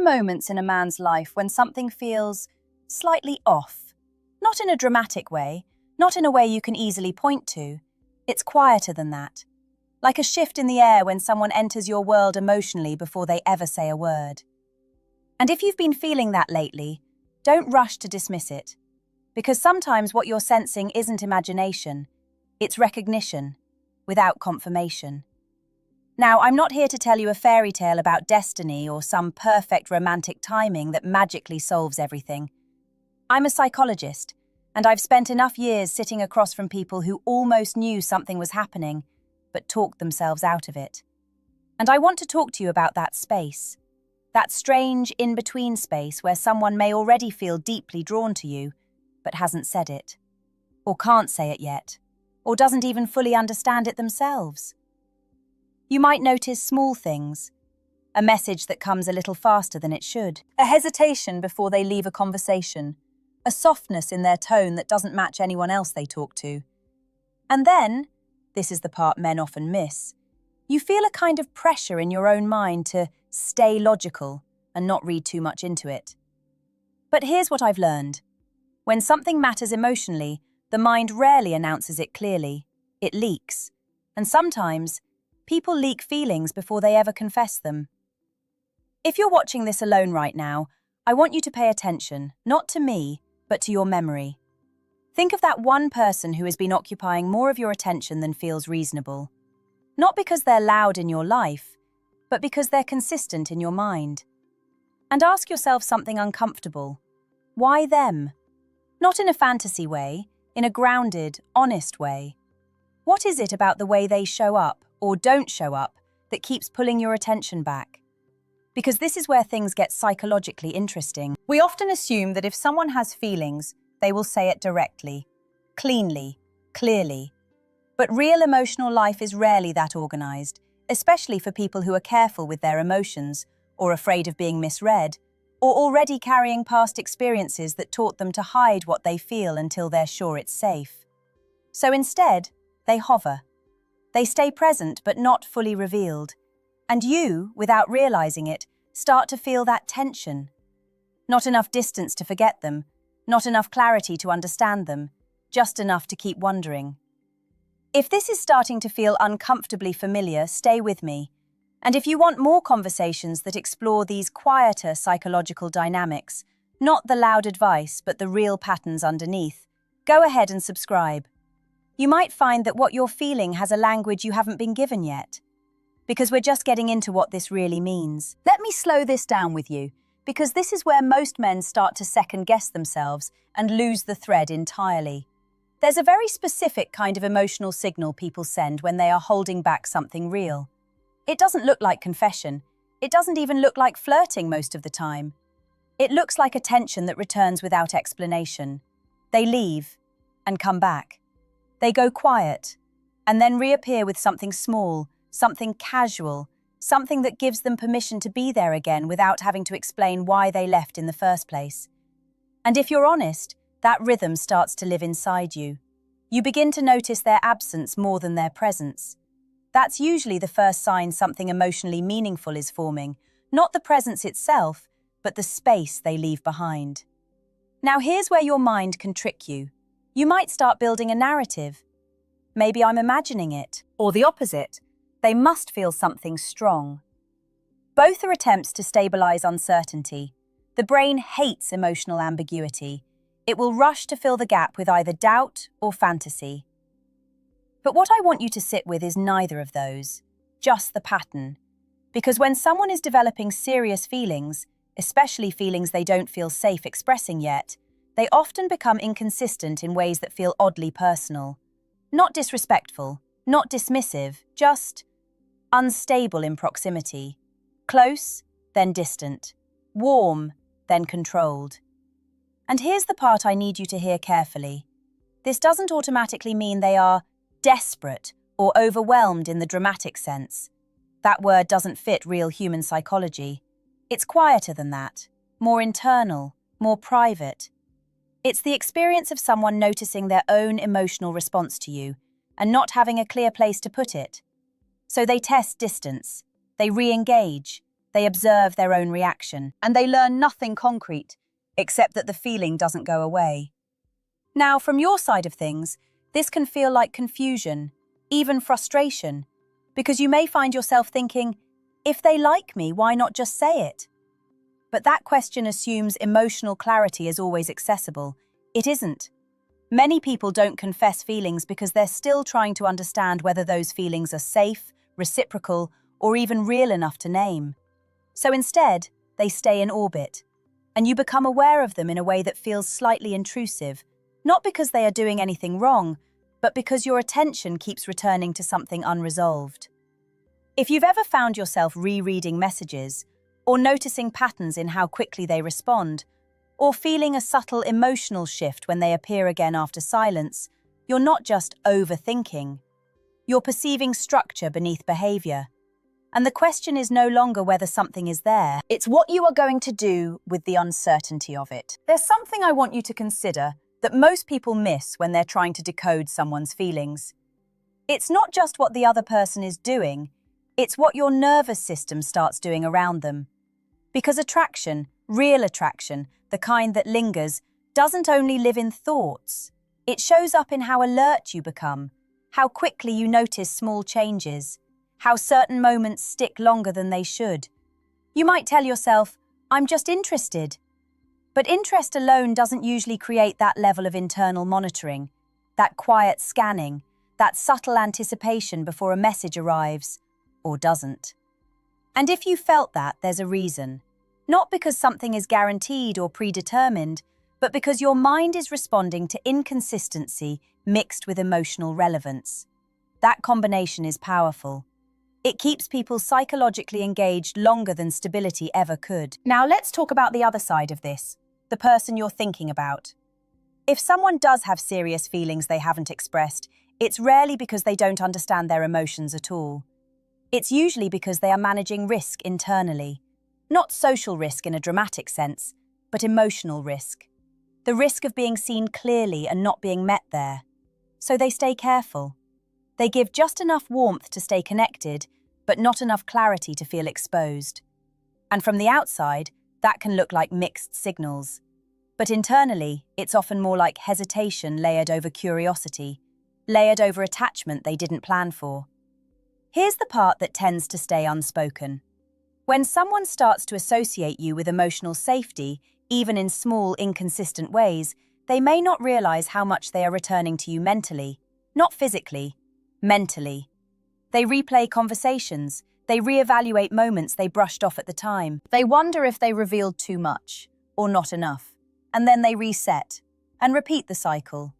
moments in a man's life when something feels slightly off. Not in a dramatic way, not in a way you can easily point to. It's quieter than that. Like a shift in the air when someone enters your world emotionally before they ever say a word. And if you've been feeling that lately, don't rush to dismiss it. Because sometimes what you're sensing isn't imagination, it's recognition, without confirmation. Now, I'm not here to tell you a fairy tale about destiny or some perfect romantic timing that magically solves everything. I'm a psychologist, and I've spent enough years sitting across from people who almost knew something was happening, but talked themselves out of it. And I want to talk to you about that space. That strange in-between space where someone may already feel deeply drawn to you, but hasn't said it, or can't say it yet, or doesn't even fully understand it themselves. You might notice small things, a message that comes a little faster than it should, a hesitation before they leave a conversation, a softness in their tone that doesn't match anyone else they talk to. And then, this is the part men often miss, you feel a kind of pressure in your own mind to stay logical and not read too much into it. But here's what I've learned. When something matters emotionally, the mind rarely announces it clearly. It leaks. And sometimes, people leak feelings before they ever confess them. If you're watching this alone right now, I want you to pay attention, not to me, but to your memory. Think of that one person who has been occupying more of your attention than feels reasonable. Not because they're loud in your life, but because they're consistent in your mind. And ask yourself something uncomfortable. Why them? Not in a fantasy way, in a grounded, honest way. What is it about the way they show up, or don't show up, that keeps pulling your attention back? Because this is where things get psychologically interesting. We often assume that if someone has feelings, they will say it directly, cleanly, clearly. But real emotional life is rarely that organized, especially for people who are careful with their emotions, or afraid of being misread, or already carrying past experiences that taught them to hide what they feel until they're sure it's safe. So instead, they hover. They stay present but not fully revealed. And you, without realizing it, start to feel that tension. Not enough distance to forget them, not enough clarity to understand them, just enough to keep wondering. If this is starting to feel uncomfortably familiar, stay with me. And if you want more conversations that explore these quieter psychological dynamics, not the loud advice but the real patterns underneath, go ahead and subscribe. You might find that what you're feeling has a language you haven't been given yet. Because we're just getting into what this really means. Let me slow this down with you, because this is where most men start to second-guess themselves and lose the thread entirely. There's a very specific kind of emotional signal people send when they are holding back something real. It doesn't look like confession. It doesn't even look like flirting most of the time. It looks like a tension that returns without explanation. They leave and come back. They go quiet and then reappear with something small, something casual, something that gives them permission to be there again without having to explain why they left in the first place. And if you're honest, that rhythm starts to live inside you. You begin to notice their absence more than their presence. That's usually the first sign something emotionally meaningful is forming, not the presence itself, but the space they leave behind. Now here's where your mind can trick you. You might start building a narrative. Maybe I'm imagining it. Or the opposite. They must feel something strong. Both are attempts to stabilize uncertainty. The brain hates emotional ambiguity. It will rush to fill the gap with either doubt or fantasy. But what I want you to sit with is neither of those, just the pattern. Because when someone is developing serious feelings, especially feelings they don't feel safe expressing yet, they often become inconsistent in ways that feel oddly personal. Not disrespectful, not dismissive, just unstable in proximity. Close, then distant. Warm, then controlled. And here's the part I need you to hear carefully. This doesn't automatically mean they are desperate or overwhelmed in the dramatic sense. That word doesn't fit real human psychology. It's quieter than that, more internal, more private. It's the experience of someone noticing their own emotional response to you and not having a clear place to put it. So they test distance, they re-engage, They observe their own reaction, and they learn nothing concrete, except that the feeling doesn't go away. Now, from your side of things, this can feel like confusion, even frustration, because you may find yourself thinking, if they like me, why not just say it? But that question assumes emotional clarity is always accessible. It isn't. Many people don't confess feelings because they're still trying to understand whether those feelings are safe, reciprocal, or even real enough to name. So instead, they stay in orbit, and you become aware of them in a way that feels slightly intrusive, not because they are doing anything wrong, but because your attention keeps returning to something unresolved. If you've ever found yourself rereading messages, or noticing patterns in how quickly they respond, or feeling a subtle emotional shift when they appear again after silence, you're not just overthinking. You're perceiving structure beneath behavior. And the question is no longer whether something is there, it's what you are going to do with the uncertainty of it. There's something I want you to consider that most people miss when they're trying to decode someone's feelings. It's not just what the other person is doing, it's what your nervous system starts doing around them. Because attraction, real attraction, the kind that lingers, doesn't only live in thoughts. It shows up in how alert you become, how quickly you notice small changes, how certain moments stick longer than they should. You might tell yourself, I'm just interested. But interest alone doesn't usually create that level of internal monitoring, that quiet scanning, that subtle anticipation before a message arrives, or doesn't. And if you felt that, there's a reason. Not because something is guaranteed or predetermined, but because your mind is responding to inconsistency mixed with emotional relevance. That combination is powerful. It keeps people psychologically engaged longer than stability ever could. Now let's talk about the other side of this, the person you're thinking about. If someone does have serious feelings they haven't expressed, it's rarely because they don't understand their emotions at all. It's usually because they are managing risk internally. Not social risk in a dramatic sense, but emotional risk. The risk of being seen clearly and not being met there. So they stay careful. They give just enough warmth to stay connected, but not enough clarity to feel exposed. And from the outside, that can look like mixed signals. But internally, it's often more like hesitation layered over curiosity, layered over attachment they didn't plan for. Here's the part that tends to stay unspoken. When someone starts to associate you with emotional safety, even in small, inconsistent ways, they may not realize how much they are returning to you mentally, not physically, mentally. They replay conversations, they reevaluate moments they brushed off at the time. They wonder if they revealed too much, or not enough, and then they reset, and repeat the cycle.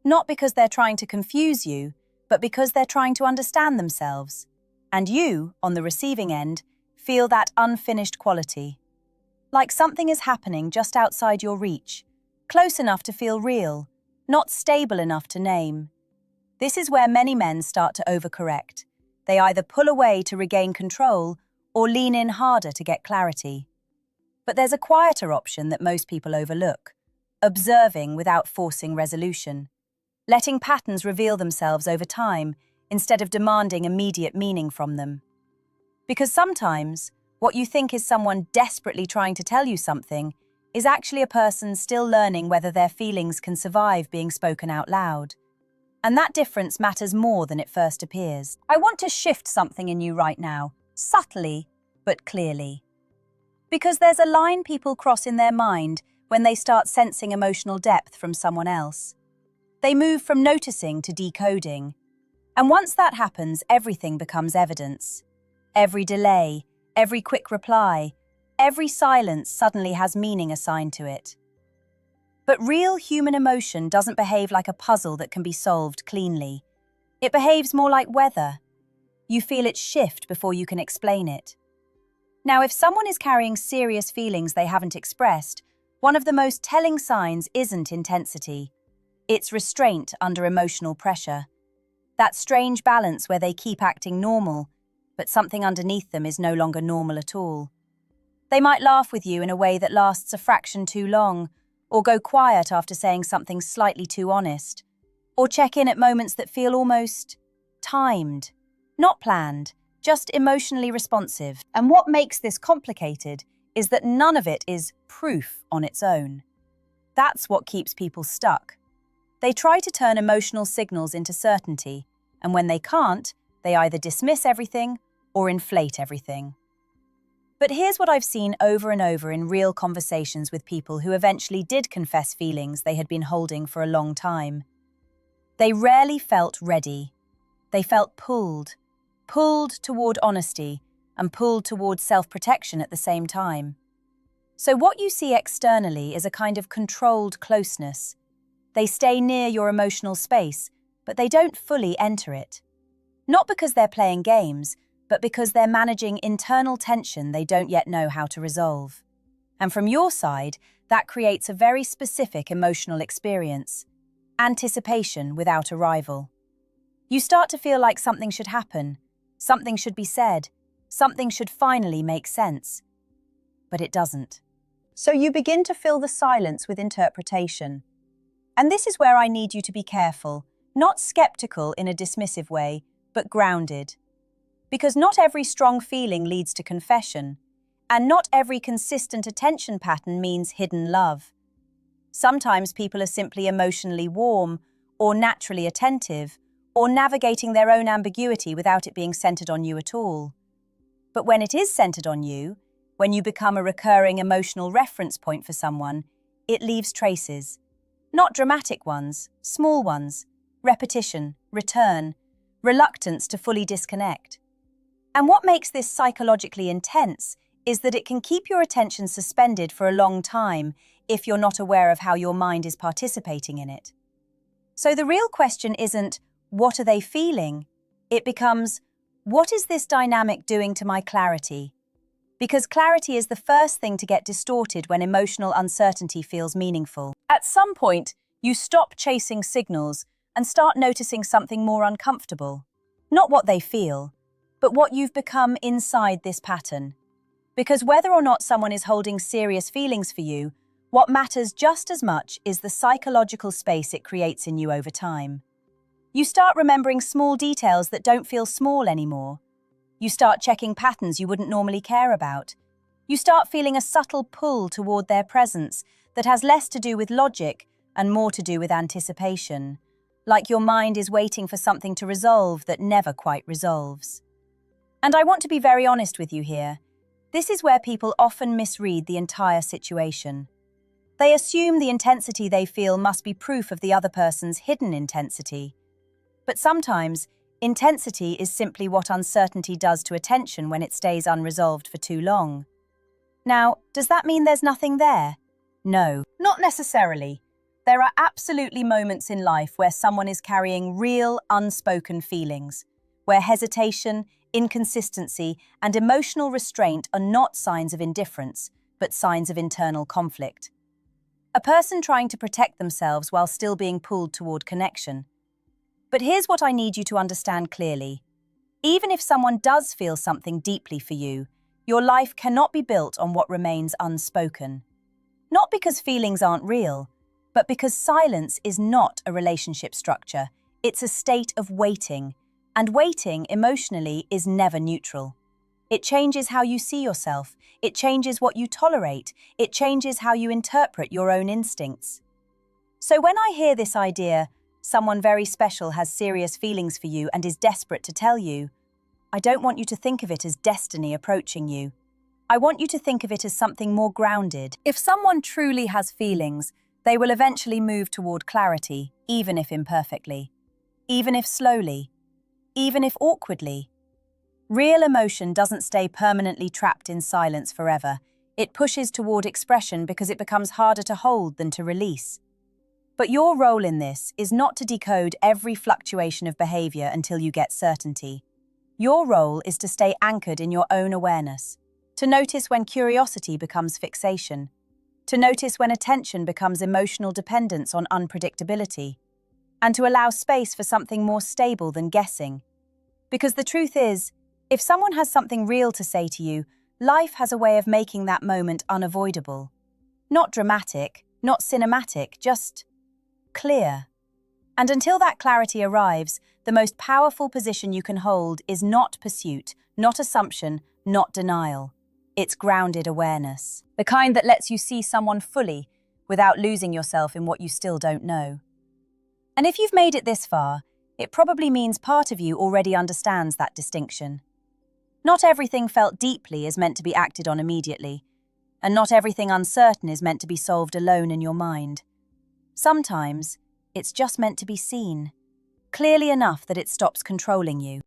Not because they're trying to confuse you, but because they're trying to understand themselves. And you, on the receiving end, feel that unfinished quality. Like something is happening just outside your reach, close enough to feel real, not stable enough to name. This is where many men start to overcorrect. They either pull away to regain control or lean in harder to get clarity. But there's a quieter option that most people overlook: observing without forcing resolution, letting patterns reveal themselves over time instead of demanding immediate meaning from them. Because sometimes, what you think is someone desperately trying to tell you something is actually a person still learning whether their feelings can survive being spoken out loud. And that difference matters more than it first appears. I want to shift something in you right now, subtly but clearly. Because there's a line people cross in their mind when they start sensing emotional depth from someone else. They move from noticing to decoding. And once that happens, everything becomes evidence. Every delay, every quick reply, every silence suddenly has meaning assigned to it. But real human emotion doesn't behave like a puzzle that can be solved cleanly. It behaves more like weather. You feel it shift before you can explain it. Now, if someone is carrying serious feelings they haven't expressed, one of the most telling signs isn't intensity. It's restraint under emotional pressure. That strange balance where they keep acting normal, but something underneath them is no longer normal at all. They might laugh with you in a way that lasts a fraction too long, or go quiet after saying something slightly too honest, or check in at moments that feel almost timed, not planned, just emotionally responsive. And what makes this complicated is that none of it is proof on its own. That's what keeps people stuck. They try to turn emotional signals into certainty, and when they can't, they either dismiss everything or inflate everything. But here's what I've seen over and over in real conversations with people who eventually did confess feelings they had been holding for a long time. They rarely felt ready. They felt pulled toward honesty and pulled toward self-protection at the same time. So what you see externally is a kind of controlled closeness. They stay near your emotional space, but they don't fully enter it. Not because they're playing games, but because they're managing internal tension they don't yet know how to resolve. And from your side, that creates a very specific emotional experience: anticipation without arrival. You start to feel like something should happen, something should be said, something should finally make sense. But it doesn't. So you begin to fill the silence with interpretation. And this is where I need you to be careful, not skeptical in a dismissive way, but grounded. Because not every strong feeling leads to confession, and not every consistent attention pattern means hidden love. Sometimes people are simply emotionally warm, or naturally attentive, or navigating their own ambiguity without it being centered on you at all. But when it is centered on you, when you become a recurring emotional reference point for someone, it leaves traces. Not dramatic ones, small ones, repetition, return, reluctance to fully disconnect. And what makes this psychologically intense is that it can keep your attention suspended for a long time if you're not aware of how your mind is participating in it. So the real question isn't, what are they feeling? It becomes, what is this dynamic doing to my clarity? Because clarity is the first thing to get distorted when emotional uncertainty feels meaningful. At some point, you stop chasing signals and start noticing something more uncomfortable. Not what they feel, but what you've become inside this pattern. Because whether or not someone is holding serious feelings for you, what matters just as much is the psychological space it creates in you over time. You start remembering small details that don't feel small anymore. You start checking patterns you wouldn't normally care about. You start feeling a subtle pull toward their presence that has less to do with logic and more to do with anticipation. Like your mind is waiting for something to resolve that never quite resolves. And I want to be very honest with you here. This is where people often misread the entire situation. They assume the intensity they feel must be proof of the other person's hidden intensity. But sometimes, intensity is simply what uncertainty does to attention when it stays unresolved for too long. Now, does that mean there's nothing there? No, not necessarily. There are absolutely moments in life where someone is carrying real, unspoken feelings, where hesitation, inconsistency, and emotional restraint are not signs of indifference, but signs of internal conflict. A person trying to protect themselves while still being pulled toward connection. But here's what I need you to understand clearly. Even if someone does feel something deeply for you, your life cannot be built on what remains unspoken. Not because feelings aren't real, but because silence is not a relationship structure. It's a state of waiting. And waiting, emotionally, is never neutral. It changes how you see yourself. It changes what you tolerate. It changes how you interpret your own instincts. So when I hear this idea, someone very special has serious feelings for you and is desperate to tell you, I don't want you to think of it as destiny approaching you. I want you to think of it as something more grounded. If someone truly has feelings, they will eventually move toward clarity, even if imperfectly, even if slowly, even if awkwardly. Real emotion doesn't stay permanently trapped in silence forever. It pushes toward expression because it becomes harder to hold than to release. But your role in this is not to decode every fluctuation of behavior until you get certainty. Your role is to stay anchored in your own awareness, to notice when curiosity becomes fixation, to notice when attention becomes emotional dependence on unpredictability, and to allow space for something more stable than guessing. Because the truth is, if someone has something real to say to you, life has a way of making that moment unavoidable. Not dramatic, not cinematic, just clear. And until that clarity arrives, the most powerful position you can hold is not pursuit, not assumption, not denial. It's grounded awareness. The kind that lets you see someone fully without losing yourself in what you still don't know. And if you've made it this far, it probably means part of you already understands that distinction. Not everything felt deeply is meant to be acted on immediately, and not everything uncertain is meant to be solved alone in your mind. Sometimes, it's just meant to be seen, clearly enough that it stops controlling you.